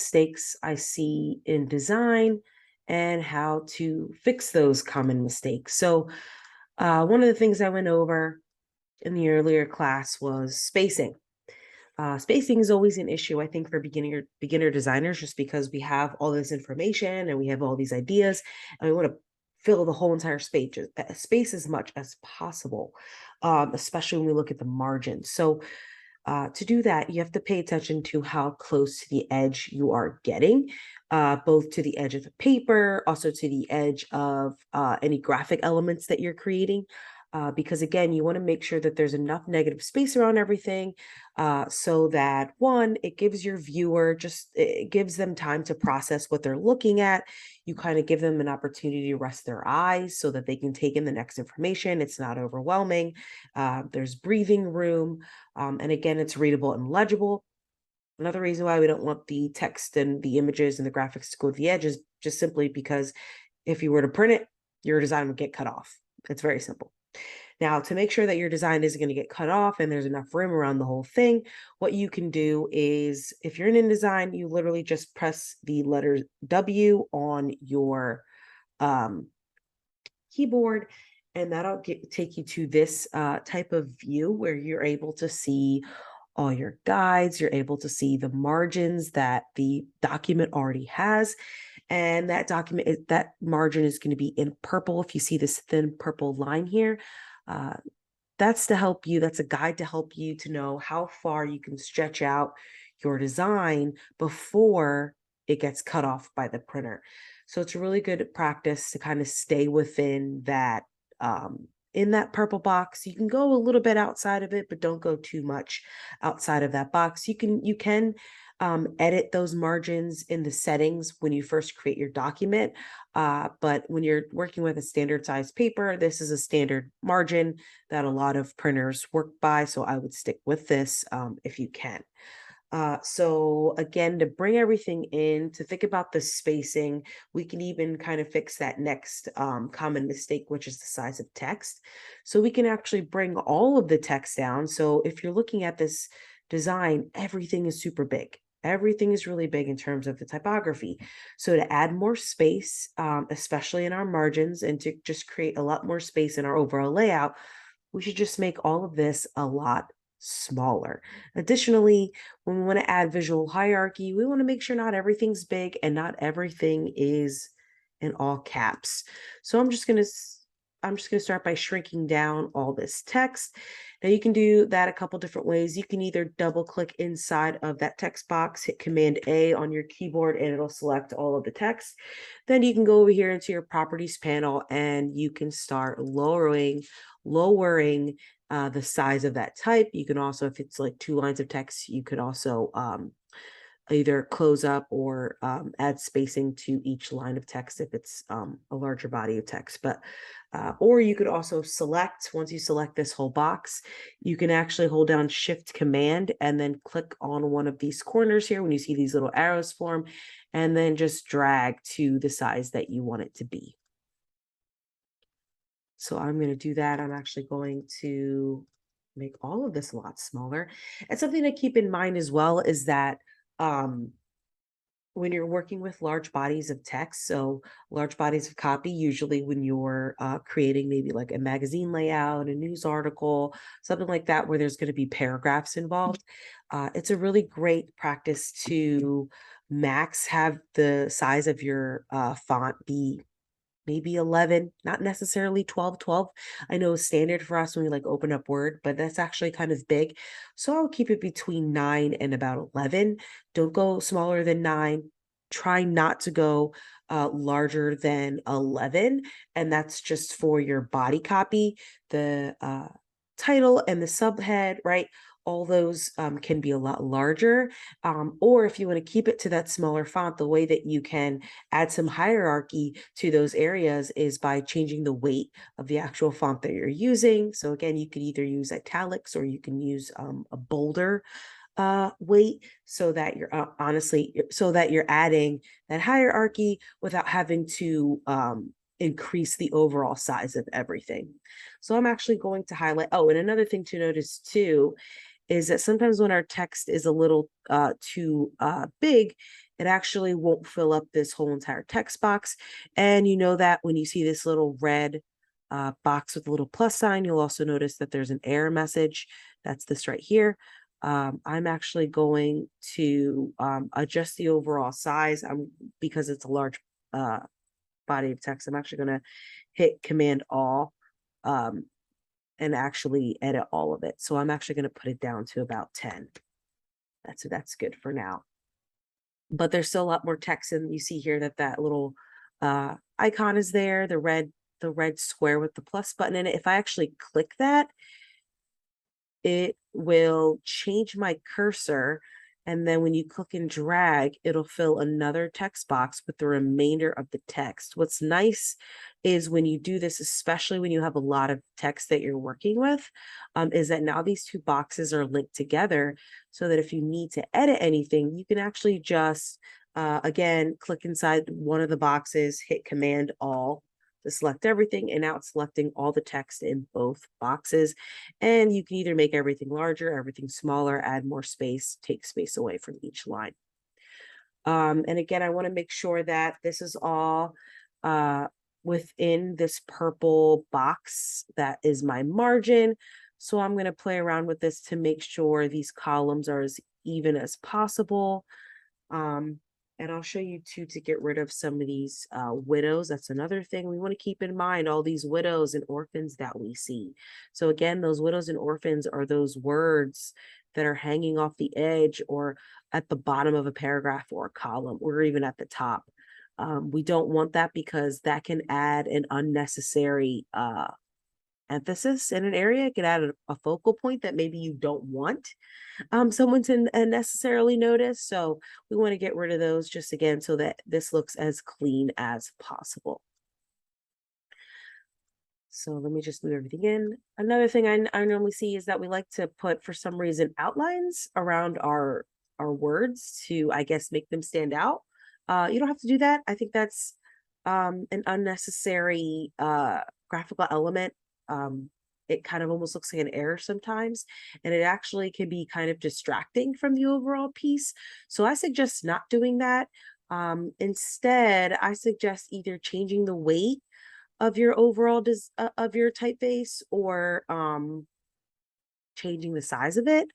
mistakes I see in design and how to fix those common mistakes. One of the things I went over in the earlier class was spacing. Spacing is always an issue, I think, for beginner designers, just because we have all this information and we have all these ideas, and we want to fill the whole entire space as much as possible, especially when we look at the margins. To do that, you have to pay attention to how close to the edge you are getting, both to the edge of the paper, also to the edge of any graphic elements that you're creating. Because again, you want to make sure that there's enough negative space around everything, so that one, it gives your viewer it gives them time to process what they're looking at. You kind of give them an opportunity to rest their eyes so that they can take in the next information. It's not overwhelming. There's breathing room. And again, it's readable and legible. Another reason why we don't want the text and the images and the graphics to go to the edge is just simply because if you were to print it, your design would get cut off. It's very simple. Now, to make sure that your design isn't going to get cut off and there's enough room around the whole thing, what you can do is, if you're in InDesign, you literally just press the letter W on your keyboard, and that'll take you to this type of view where you're able to see all your guides. You're able to see the margins that the document already has. And that margin is going to be in purple. If you see this thin purple line here, uh, that's a guide to help you to know how far you can stretch out your design before it gets cut off by the printer. So it's a really good practice to kind of stay within that, in that purple box. You can go a little bit outside of it, but don't go too much outside of that box. You can edit those margins in the settings when you first create your document. But when you're working with a standard size paper, this is a standard margin that a lot of printers work by. So I would stick with this if you can. So again, to bring everything in, to think about the spacing, we can even kind of fix that next common mistake, which is the size of text. So we can actually bring all of the text down. So if you're looking at this design, everything is super big. Everything is really big in terms of the typography. So to add more space, especially in our margins, and to just create a lot more space in our overall layout, we should just make all of this a lot smaller. Additionally, when we want to add visual hierarchy, we want to make sure not everything's big and not everything is in all caps. So I'm just going to start by shrinking down all this text. Now you can do that a couple different ways. You can either double click inside of that text box, hit Command A on your keyboard, and it'll select all of the text. Then you can go over here into your properties panel and you can start lowering the size of that type. You can also, if it's like 2 lines of text, you could also either close up or add spacing to each line of text if it's a larger body of text. Or you could also select, once you select this whole box, you can actually hold down Shift Command and then click on one of these corners here when you see these little arrows form, and then just drag to the size that you want it to be. So I'm going to do that. I'm actually going to make all of this a lot smaller. And something to keep in mind as well is that um, when you're working with large bodies of text, so large bodies of copy, usually when you're creating maybe like a magazine layout, a news article, something like that, where there's going to be paragraphs involved, it's a really great practice to have the size of your font be maybe 11, not necessarily 12. I know is standard for us when we like open up Word, but that's actually kind of big. So I'll keep it between 9 and about 11. Don't go smaller than 9. Try not to go larger than 11. And that's just for your body copy, the title and the subhead, right? All those can be a lot larger. Or if you want to keep it to that smaller font, the way that you can add some hierarchy to those areas is by changing the weight of the actual font that you're using. So again, you could either use italics or you can use a bolder weight, so that you're adding that hierarchy without having to increase the overall size of everything. So I'm actually going to highlight. Oh, and another thing to notice too is that sometimes when our text is a little too big, it actually won't fill up this whole entire text box. And you know that when you see this little red box with a little plus sign, you'll also notice that there's an error message. That's this right here. I'm actually going to adjust the overall size because it's a large body of text. I'm actually going to hit Command All um, and actually edit all of it. So I'm actually going to put it down to about 10. That's good for now. But there's still a lot more text, and you see here that that little icon is there, the red square with the plus button in it. If I actually click that, it will change my cursor. And then when you click and drag, it'll fill another text box with the remainder of the text. What's nice is when you do this, especially when you have a lot of text that you're working with, is that now these two boxes are linked together so that if you need to edit anything, you can actually just, again, click inside one of the boxes, hit Command All to select everything, and now it's selecting all the text in both boxes. And you can either make everything larger, everything smaller, add more space, take space away from each line. And again, I want to make sure that this is all within this purple box that is my margin. So I'm going to play around with this to make sure these columns are as even as possible. And I'll show you too to get rid of some of these widows. That's another thing we want to keep in mind, all these widows and orphans that we see. So again, those widows and orphans are those words that are hanging off the edge or at the bottom of a paragraph or a column or even at the top. We don't want that because that can add an unnecessary emphasis in an area. It can add a focal point that maybe you don't want someone to necessarily notice. So we want to get rid of those just again so that this looks as clean as possible. So let me just move everything in. Another thing I normally see is that we like to put, for some reason, outlines around our words to, I guess, make them stand out. You don't have to do that. I think that's an unnecessary graphical element. It kind of almost looks like an error sometimes, and it actually can be kind of distracting from the overall piece. So I suggest not doing that. Instead, I suggest either changing the weight of your overall of your typeface or changing the size of it.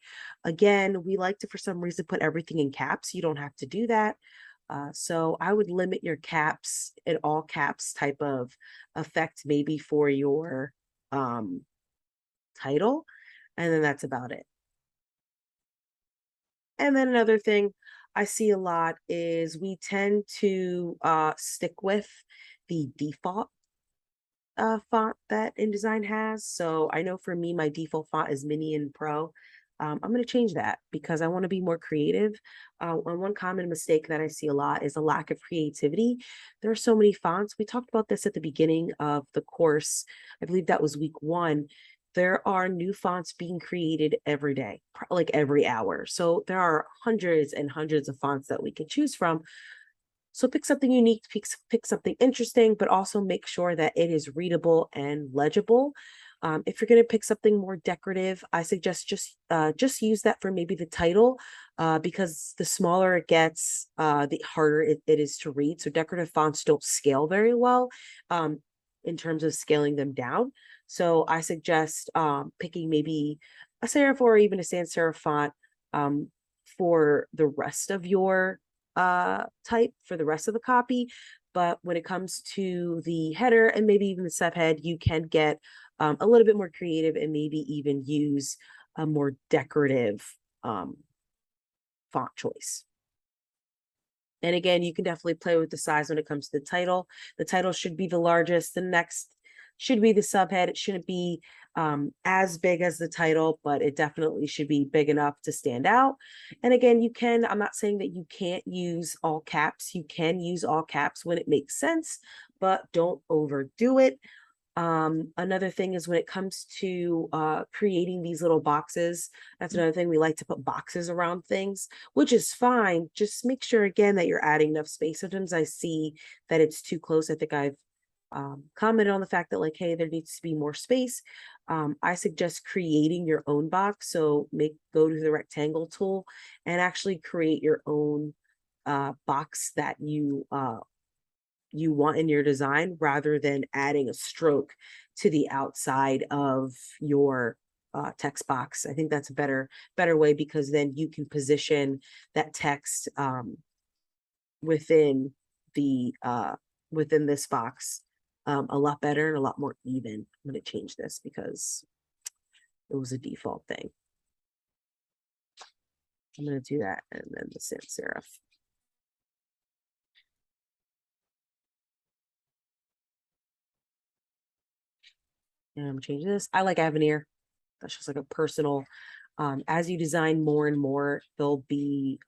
Again, we like to, for some reason, put everything in caps. You don't have to do that. So I would limit your caps and all caps type of effect maybe for your title, and then that's about it. And then another thing I see a lot is we tend to stick with the default font that InDesign has. So I know for me, my default font is Mini and Pro. I'm going to change that because I want to be more creative. And one common mistake that I see a lot is a lack of creativity. There are so many fonts. We talked about this at the beginning of the course. I believe that was week 1. There are new fonts being created every day, like every hour. So there are hundreds and hundreds of fonts that we can choose from. So pick something unique, pick something interesting, but also make sure that it is readable and legible. If you're going to pick something more decorative, I suggest just use that for maybe the title, because the smaller it gets, the harder it is to read. So decorative fonts don't scale very well in terms of scaling them down. So I suggest picking maybe a serif or even a sans serif font for the rest of your type for the rest of the copy. But when it comes to the header and maybe even the subhead, you can get a little bit more creative and maybe even use a more decorative font choice. And again, you can definitely play with the size when it comes to the title. The title should be the largest. The next should be the subhead. It shouldn't be as big as the title, but it definitely should be big enough to stand out. And again, I'm not saying that you can't use all caps. You can use all caps when it makes sense, but don't overdo it. Another thing is when it comes to creating these little boxes, that's another thing. We like to put boxes around things, which is fine. Just make sure again that you're adding enough space. Sometimes I see that it's too close. I think I've commented on the fact that like, hey, there needs to be more space. I suggest creating your own box. So go to the rectangle tool and actually create your own box that you want in your design, rather than adding a stroke to the outside of your text box. I think that's a better way, because then you can position that text within the within this box a lot better and a lot more even. I'm going to change this because it was a default thing. I'm going to do that, and then the sans serif. And I'm changing this. I like Avenir. That's just like a personal. As you design more and more, there'll be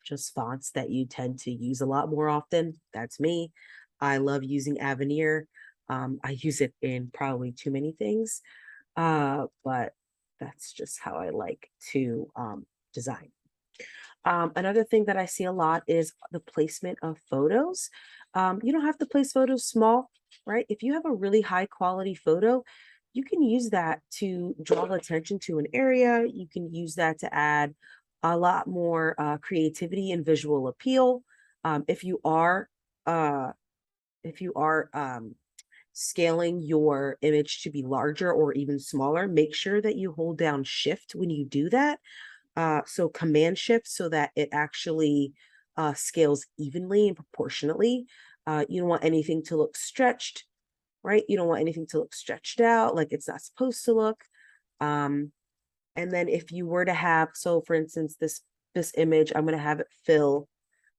just fonts that you tend to use a lot more often. That's me. I love using Avenir. I use it in probably too many things, but that's just how I like to design. Another thing that I see a lot is the placement of photos. You don't have to place photos small, right? If you have a really high quality photo, you can use that to draw attention to an area. You can use that to add a lot more creativity and visual appeal. If you are scaling your image to be larger or even smaller, make sure that you hold down Shift when you do that. So Command Shift, so that it actually scales evenly and proportionately. You don't want anything to look stretched, right? You don't want anything to look stretched out like it's not supposed to look. And then if you were to have, so for instance, this image, I'm going to have it fill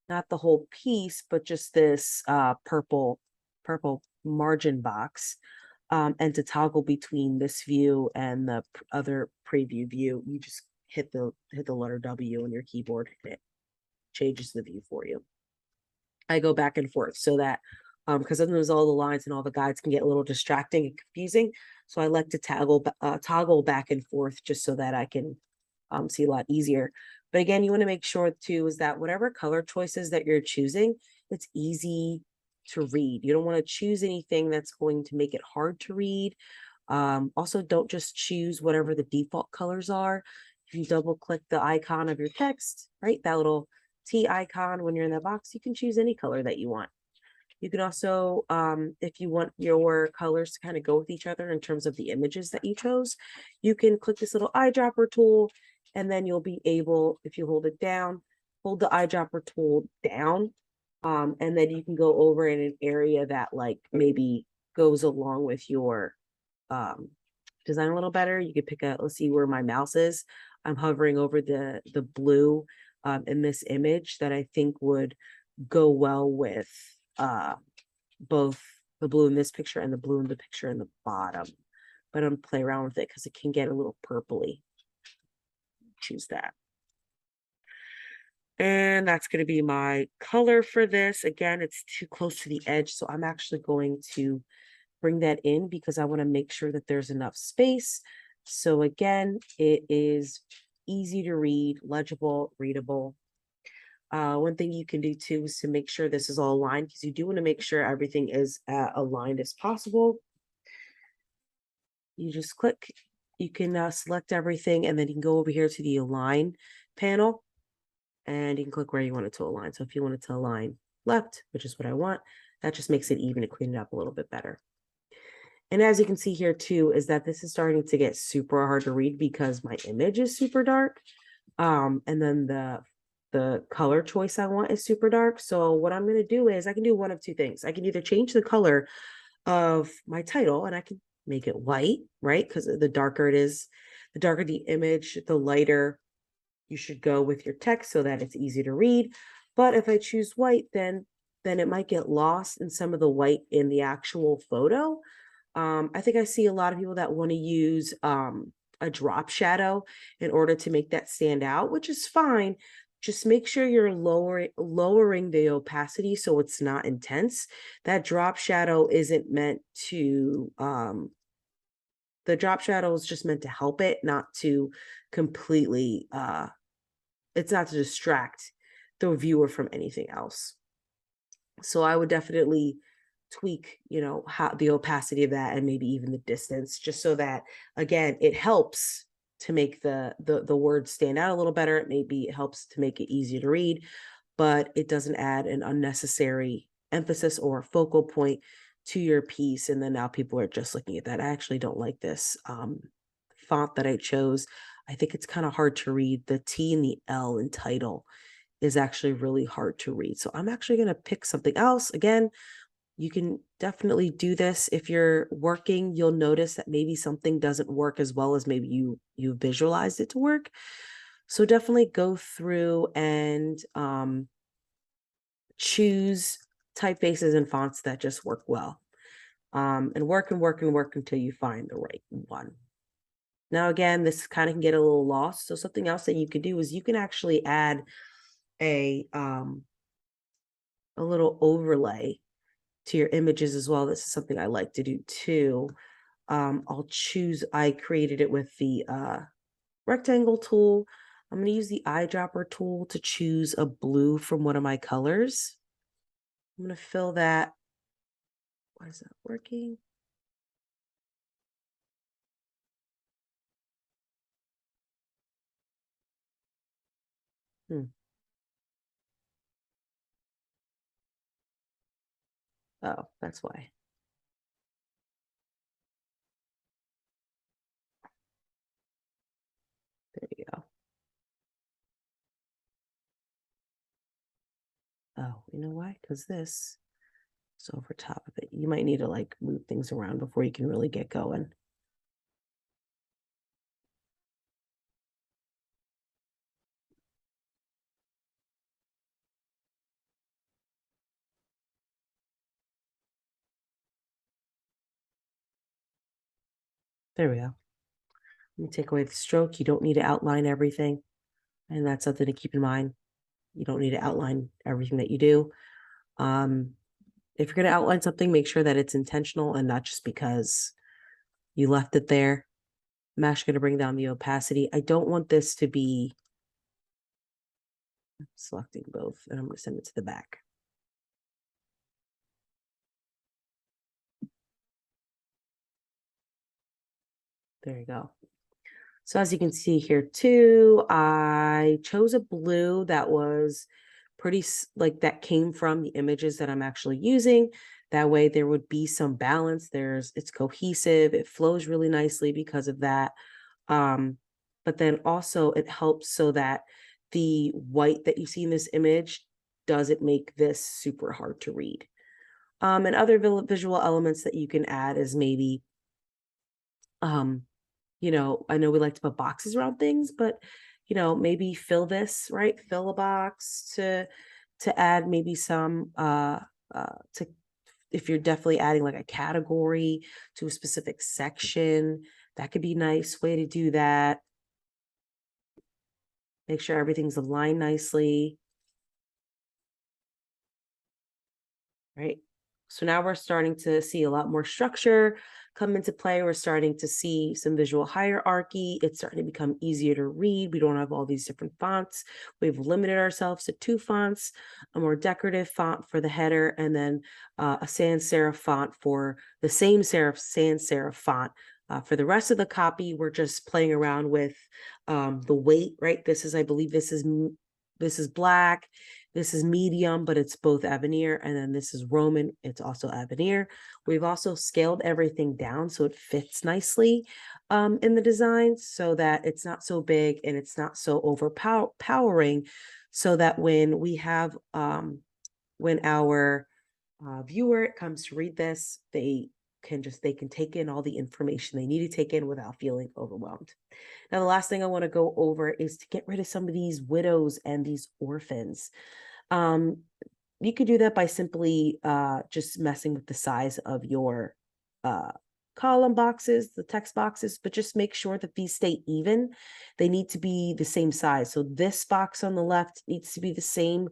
not the whole piece, but just this purple margin box. And to toggle between this view and the other preview view, you just hit the letter W on your keyboard, and it changes the view for you. I go back and forth so that because sometimes all the lines and all the guides can get a little distracting and confusing. So I like to toggle back and forth just so that I can see a lot easier. But again, you want to make sure too is that whatever color choices that you're choosing, it's easy to read. You don't want to choose anything that's going to make it hard to read. Also, don't just choose whatever the default colors are. If you double click the icon of your text, right, that little T icon when you're in that box, you can choose any color that you want. You can also, if you want your colors to kind of go with each other in terms of the images that you chose, you can click this little eyedropper tool, and then you'll be able, if you hold it down, hold the eyedropper tool down, and then you can go over in an area that like maybe goes along with your design a little better. You could pick a, let's see where my mouse is. I'm hovering over the blue in this image that I think would go well with both the blue in this picture and the blue in the picture in the bottom. But I'm play around with it because it can get a little purpley. Choose that. And that's going to be my color for this. Again, it's too close to the edge, so I'm actually going to bring that in because I want to make sure that there's enough space. So again, it is easy to read, legible, readable. One thing you can do too is to make sure this is all aligned, because you do want to make sure everything is aligned as possible. You just click, you can select everything, and then you can go over here to the align panel, and you can click where you want it to align. So if you want it to align left, which is what I want, that just makes it even to clean it up a little bit better. And as you can see here too, is that this is starting to get super hard to read because my image is super dark. And then the color choice I want is super dark. So what I'm going to do is I can do one of two things. I can either change the color of my title, and I can make it white, right? Because the darker it is, the darker the image, the lighter you should go with your text so that it's easy to read. But if I choose white, then it might get lost in some of the white in the actual photo. I think I see a lot of people that want to use a drop shadow in order to make that stand out, which is fine. Just make sure you're lowering the opacity so it's not intense. That drop shadow isn't meant to, the drop shadow is just meant to help it, not to completely, it's not to distract the viewer from anything else. So I would definitely tweak, how the opacity of that, and maybe even the distance, just so that again it helps to make the words stand out a little better. Maybe it helps to make it easier to read, but it doesn't add an unnecessary emphasis or focal point to your piece. And then now people are just looking at that. I actually don't like this font that I chose. I think it's kind of hard to read. The T and the L in title is actually really hard to read. So I'm actually going to pick something else. Again, you can definitely do this. If you're working, you'll notice that maybe something doesn't work as well as maybe you visualized it to work. So definitely go through and choose typefaces and fonts that just work well. And work and work and work until you find the right one. Now, again, this kind of can get a little lost. So something else that you can do is you can actually add a little overlay to your images as well. This is something I like to do too. I created it with the rectangle tool. I'm going to use the eyedropper tool to choose a blue from one of my colors. I'm going to fill that. Why is that working? Oh, that's why. There you go. Oh, you know why? Because this is over top of it. You might need to like move things around before you can really get going. There we go. Let me take away the stroke. You don't need to outline everything. And that's something to keep in mind. You don't need to outline everything that you do. If you're going to outline something, make sure that it's intentional and not just because you left it there. I'm actually going to bring down the opacity. I don't want this to be selecting both, and I'm going to send it to the back. There you go. So as you can see here too, I chose a blue that was pretty like that came from the images that I'm actually using. That way there would be some balance. It's cohesive. It flows really nicely because of that. But then also it helps so that the white that you see in this image doesn't make this super hard to read. And other visual elements that you can add is maybe I know we like to put boxes around things, but maybe fill this, right? Fill a box to add maybe some to if you're definitely adding like a category to a specific section, that could be a nice way to do that. Make sure everything's aligned nicely. Right. So now we're starting to see a lot more structure come into play. We're starting to see some visual hierarchy. It's starting to become easier to read. We don't have all these different fonts. We've limited ourselves to 2 fonts, a more decorative font for the header, and then a sans serif font for the same sans serif font. For the rest of the copy, we're just playing around with the weight, right? I believe this is black. This is medium, but it's both Avenir. And then this is Roman. It's also Avenir. We've also scaled everything down so it fits nicely in the design so that it's not so big and it's not so overpowering, so that when we have, when our viewer comes to read this, they can take in all the information they need to take in without feeling overwhelmed. Now, the last thing I want to go over is to get rid of some of these widows and these orphans. Um, you could do that by simply just messing with the size of your uh, column boxes, the text boxes, but just make sure that these stay even. They need to be the same size. So this box on the left needs to be the same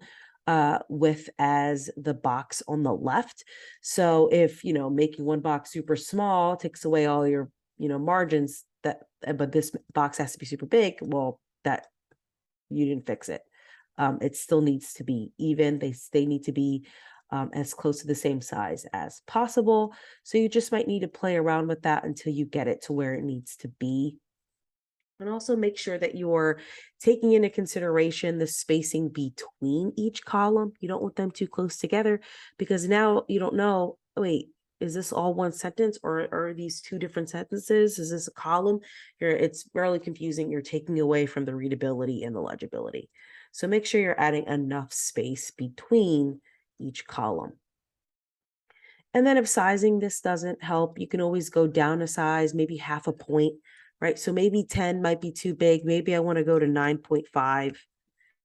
width as the box on the left. So if, making one box super small takes away all your, margins, but this box has to be super big, well, that you didn't fix it. It still needs to be even. They need to be as close to the same size as possible. So you just might need to play around with that until you get it to where it needs to be. And also make sure that you're taking into consideration the spacing between each column. You don't want them too close together because now you don't know, wait, is this all one sentence or are these two different sentences? Is this a column? It's really confusing. You're taking away from the readability and the legibility. So make sure you're adding enough space between each column. And then if sizing this doesn't help, you can always go down a size, maybe half a point, right? So maybe 10 might be too big. Maybe I want to go to 9.5.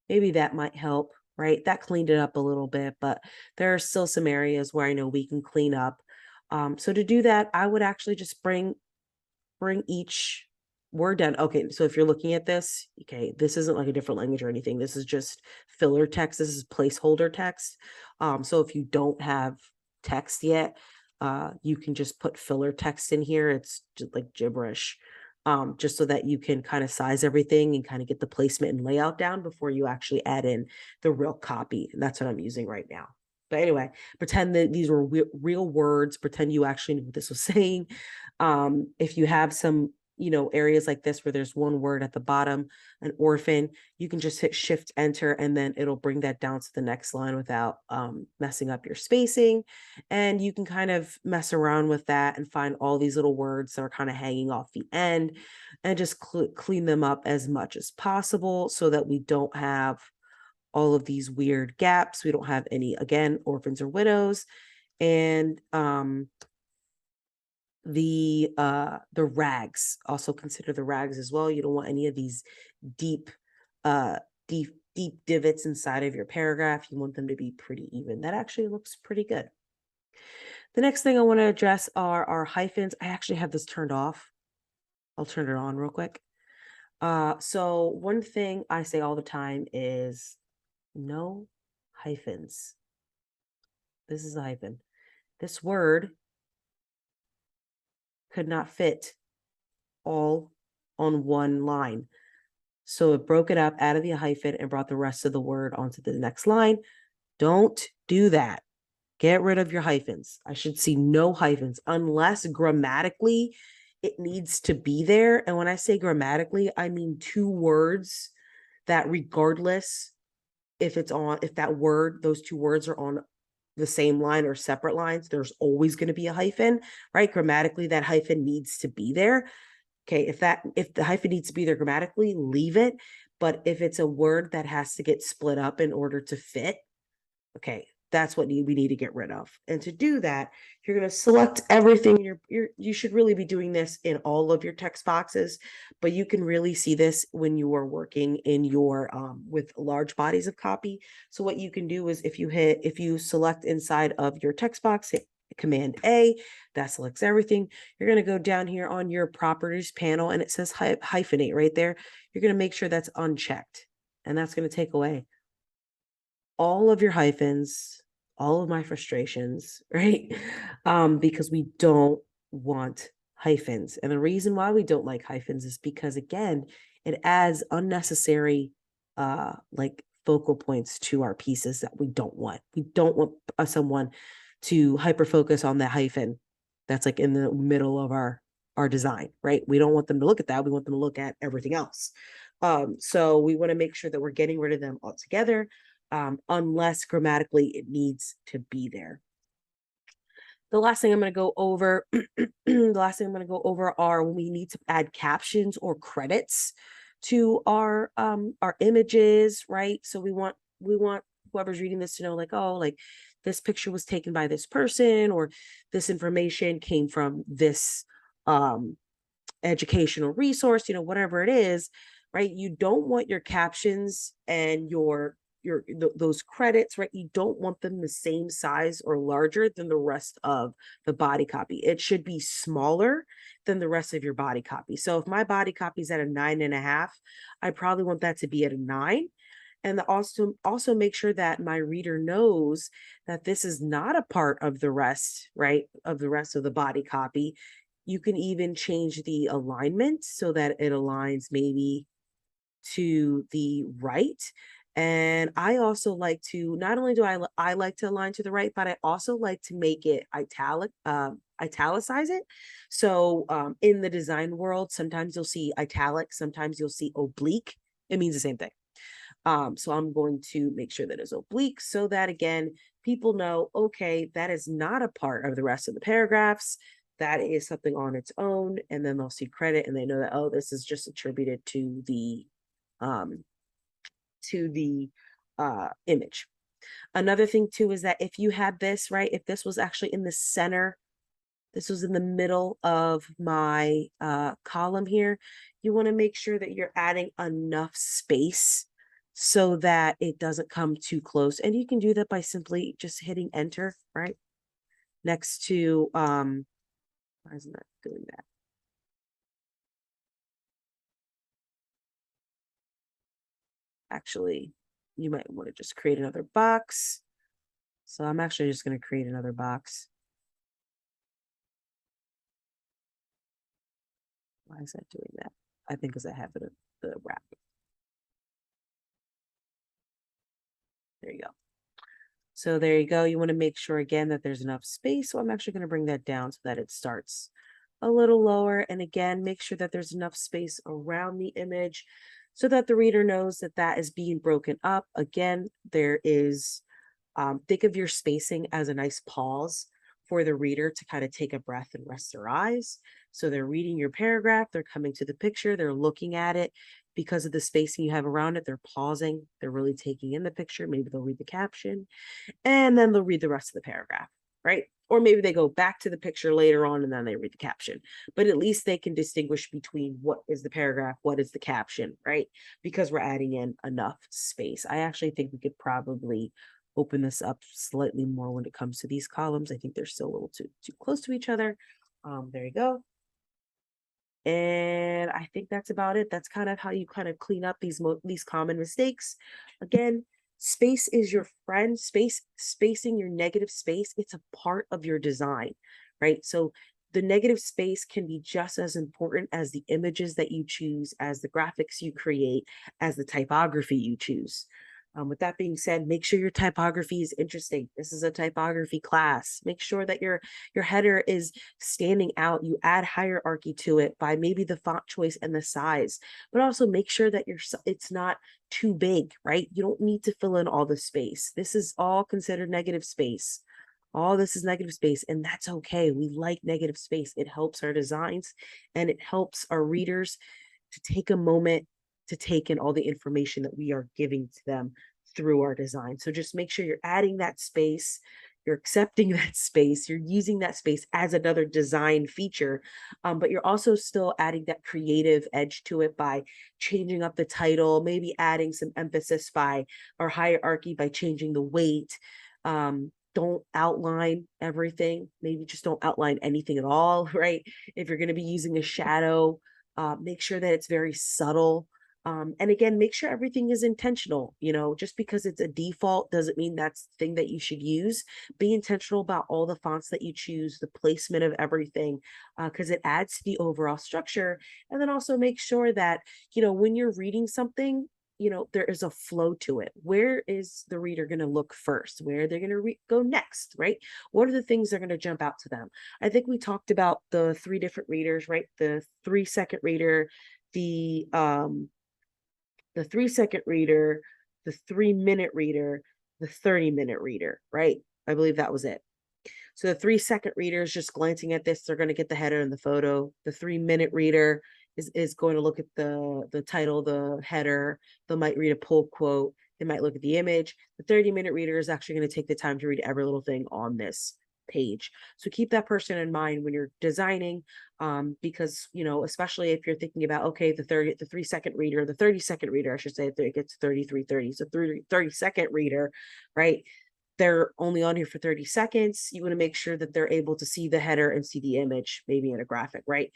Maybe that might help, right? That cleaned it up a little bit, but there are still some areas where I know we can clean up. So to do that, I would actually just bring each word down. Okay, so if you're looking at this, okay, this isn't like a different language or anything. This is just filler text. This is placeholder text. So if you don't have text yet, you can just put filler text in here. It's just like gibberish. Just so that you can kind of size everything and kind of get the placement and layout down before you actually add in the real copy. And that's what I'm using right now. But anyway, pretend that these were real words. Pretend you actually knew what this was saying. If you have some, areas like this where there's one word at the bottom, an orphan, you can just hit Shift Enter and then it'll bring that down to the next line without messing up your spacing. And you can kind of mess around with that and find all these little words that are kind of hanging off the end and just clean them up as much as possible so that we don't have all of these weird gaps. We don't have any, again, orphans or widows. And the rags, also consider the rags as well. You don't want any of these deep deep divots inside of your paragraph. You want them to be pretty even. That actually looks pretty good. The next thing I want to address are our hyphens. I actually have this turned off. I'll turn it on real quick. So one thing I say all the time is no hyphens. This is a hyphen. This word could not fit all on one line. So it broke it up out of the hyphen and brought the rest of the word onto the next line. Don't do that. Get rid of your hyphens. I should see no hyphens unless grammatically it needs to be there. And when I say grammatically, I mean two words that regardless if that word, those two words are on the same line or separate lines, there's always going to be a hyphen, right? Grammatically, that hyphen needs to be there. Okay, if the hyphen needs to be there grammatically, leave it. But if it's a word that has to get split up in order to fit, okay, that's what we need to get rid of. And to do that, you're going to select everything. You should really be doing this in all of your text boxes, but you can really see this when you are working in your with large bodies of copy. So what you can do is if you select inside of your text box, hit Command A, that selects everything. You're going to go down here on your properties panel and it says hyphenate right there. You're going to make sure that's unchecked, and that's going to take away all of your hyphens, all of my frustrations, right? Because we don't want hyphens. And the reason why we don't like hyphens is because, again, it adds unnecessary like focal points to our pieces that we don't want. We don't want someone to hyper focus on that hyphen that's like in the middle of our design, right? We don't want them to look at that. We want them to look at everything else. So we want to make sure that we're getting rid of them altogether, unless grammatically it needs to be there. The last thing I'm going to go over, are when we need to add captions or credits to our images, right? So we want whoever's reading this to know, like, oh, like this picture was taken by this person, or this information came from this educational resource, whatever it is, right? You don't want your captions and those credits, right? You don't want them the same size or larger than the rest of the body copy. It should be smaller than the rest of your body copy. So if my body copy is at a 9.5, I probably want that to be at a 9. And also make sure that my reader knows that this is not a part of the rest, right? Of the rest of the body copy. You can even change the alignment so that it aligns maybe to the right. And I also like to, not only do I like to align to the right, but I also like to make it italicize it. So in the design world, sometimes you'll see italic, sometimes you'll see oblique. It means the same thing. So I'm going to make sure that it's oblique so that again, people know, okay, that is not a part of the rest of the paragraphs. That is something on its own. And then they'll see credit and they know that, oh, this is just attributed um, to the image. Another thing too is that if you had this, right, if this was actually in the center, this was in the middle of my column here, you want to make sure that you're adding enough space so that it doesn't come too close. And you can do that by simply just hitting enter, right? Next to, why isn't that doing that? Actually, you might want to just create another box. So I'm actually just going to create another box. Why is that doing that? I think because I have the wrap. There you go. So there you go. You want to make sure again that there's enough space. So I'm actually going to bring that down so that it starts a little lower. And again, make sure that there's enough space around the image so that the reader knows that that is being broken up. Again, there is, think of your spacing as a nice pause for the reader to kind of take a breath and rest their eyes. So they're reading your paragraph, they're coming to the picture, they're looking at it. Because of the spacing you have around it, they're pausing, they're really taking in the picture. Maybe they'll read the caption and then they'll read the rest of the paragraph, right? Or maybe they go back to the picture later on and then they read the caption. But at least they can distinguish between what is the paragraph, what is the caption, right? Because we're adding in enough space. I actually think we could probably open this up slightly more when it comes to these columns. I think they're still a little too close to each other. There you go. And I think that's about it. That's kind of how you kind of clean up these common mistakes. Again, space is your friend. Spacing your negative space, it's a part of your design, right? So the negative space can be just as important as the images that you choose, as the graphics you create, as the typography you choose. With that being said, make sure your typography is interesting. This is a typography class. Make sure that your header is standing out. You add hierarchy to it by maybe the font choice and the size, but also make sure that it's not too big, right? You don't need to fill in all the space. This is all considered negative space. All this is negative space, and that's okay. We like negative space. It helps our designs and it helps our readers to take a moment to take in all the information that we are giving to them through our design. So just make sure you're adding that space, you're accepting that space, you're using that space as another design feature, but you're also still adding that creative edge to it by changing up the title, maybe adding some emphasis by or hierarchy by changing the weight. Don't outline everything. Maybe just don't outline anything at all, right? If you're going to be using a shadow, make sure that it's very subtle. And again, make sure everything is intentional. You know, just because it's a default doesn't mean that's the thing that you should use. Be intentional about all the fonts that you choose, the placement of everything, because it adds to the overall structure. And then also make sure that, you know, when you're reading something, you know, there is a flow to it. Where is the reader going to look first? Where they're going to go next, right? What are the things that are going to jump out to them? I think we talked about the 3 different readers, right? The 3-second reader, the 3-second reader, the 3-minute reader, the 30-minute reader, right? I believe that was it. So the 3-second reader is just glancing at this. They're going to get the header and the photo. The 3-minute reader is going to look at the title, the header. They might read a pull quote. They might look at the image. The 30-minute reader is actually going to take the time to read every little thing on this page. So keep that person in mind when you're designing, because, you know, especially if you're thinking about, okay, the 3-second reader, the 30-second reader, I should say, if it gets 33:30. So 30-second reader, right? They're only on here for 30 seconds. You want to make sure that they're able to see the header and see the image, maybe in a graphic, right?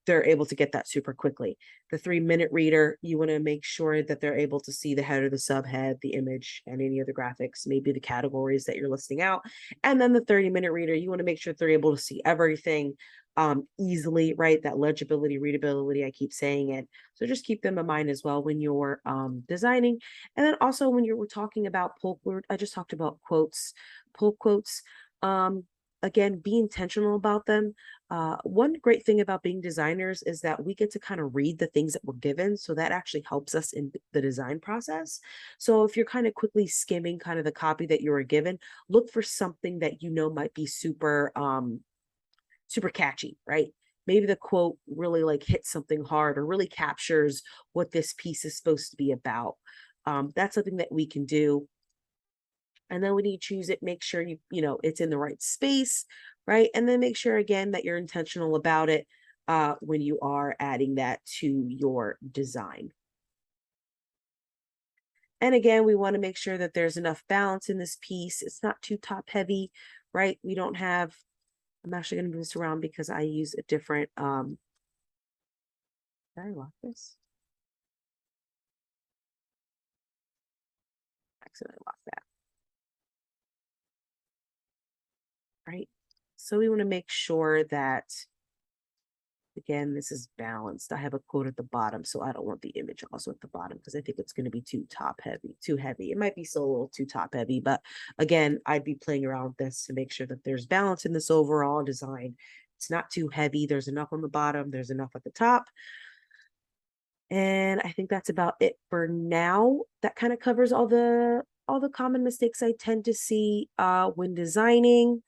They're able to get that super quickly. The 3-minute reader, you want to make sure that they're able to see the header, the subhead, the image, and any other graphics, maybe the categories that you're listing out. And then the 30-minute reader, you want to make sure they're able to see everything easily, right? That legibility, readability, I keep saying it. So just keep them in mind as well when you're designing. And then also when you're talking about pull quote, I just talked about quotes, pull quotes. again, be intentional about them. One great thing about being designers is that we get to kind of read the things that we're given. So that actually helps us in the design process. So if you're kind of quickly skimming kind of the copy that you were given, look for something that you know might be super catchy, right? Maybe the quote really like hits something hard or really captures what this piece is supposed to be about. That's something that we can do. And then when you choose it, make sure you know it's in the right space, right? And then make sure again that you're intentional about it when you are adding that to your design. And again, we want to make sure that there's enough balance in this piece. It's not too top heavy, right? We don't have, I'm actually going to move this around because I use a different, did I lock this? Accidentally locked that, right? So we want to make sure that, again, this is balanced. I have a quote at the bottom, so I don't want the image also at the bottom because I think it's going to be too top heavy, too heavy. It might be so a little too top heavy, but again, I'd be playing around with this to make sure that there's balance in this overall design. It's not too heavy. There's enough on the bottom. There's enough at the top. And I think that's about it for now. That kind of covers all the common mistakes I tend to see when designing.